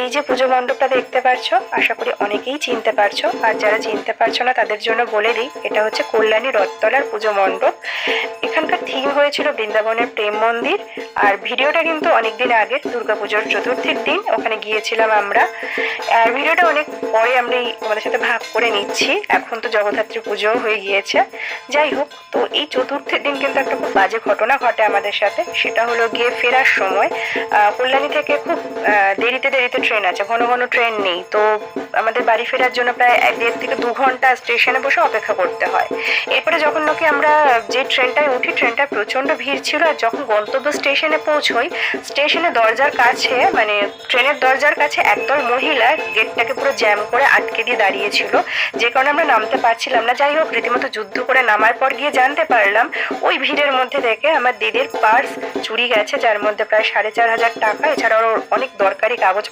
এই যে পুজো মণ্ডপটা দেখতে পাচ্ছ, আশা করি অনেকেই চিনতে পারছো, আর যারা চিনতে পারছো না তাদের জন্য বলে দিই, এটা হচ্ছে কল্যাণী রথতলার পুজো মণ্ডপ। এখানকার থিম হয়েছিল বৃন্দাবনের প্রেম মন্দির। আর ভিডিওটা কিন্তু অনেকদিন আগের, দুর্গাপুজোর চতুর্থীর দিন ওখানে গিয়েছিলাম আমরা। আর ভিডিওটা অনেক পরে আমরা তোমাদের সাথে ভাগ করে নিচ্ছি, এখন তো জগদ্ধাত্রী পুজোও হয়ে গিয়েছে। যাই হোক, তো এই চতুর্থীর দিন কিন্তু একটা খুব বাজে ঘটনা ঘটে আমাদের সাথে। সেটা হলো গিয়ে ফেরার সময় কল্যাণী থেকে খুব দেরিতে দেরিতে ট্রেন আছে, ঘন ঘন ট্রেন নেই। তো আমাদের বাড়ি ফেরার জন্য প্রায় 1.5 থেকে 2 ঘন্টা স্টেশনে বসে অপেক্ষা করতে হয়। এরপরে যখন নাকি আমরা যে ট্রেনটায় উঠি, ট্রেনটা প্রচন্ড ভিড় ছিল। আর যখন গন্তব্য স্টেশনে পৌঁছই, স্টেশনের দরজার কাছে, মানে ট্রেনের দরজার কাছে একদল মহিলা গেটটাকে পুরো জ্যাম করে আটকে দিয়ে দাঁড়িয়েছিল, যে কারণে আমরা নামতে পারছিলাম না। যাই হোক, রীতিমতো যুদ্ধ করে নামার পর গিয়ে জানতে পারলাম ওই ভিড়ের মধ্যে থেকে আমার দিদির পার্স চুরি গেছে, যার মধ্যে প্রায় 4,500 টাকা, এছাড়াও অনেক দরকারি কাগজ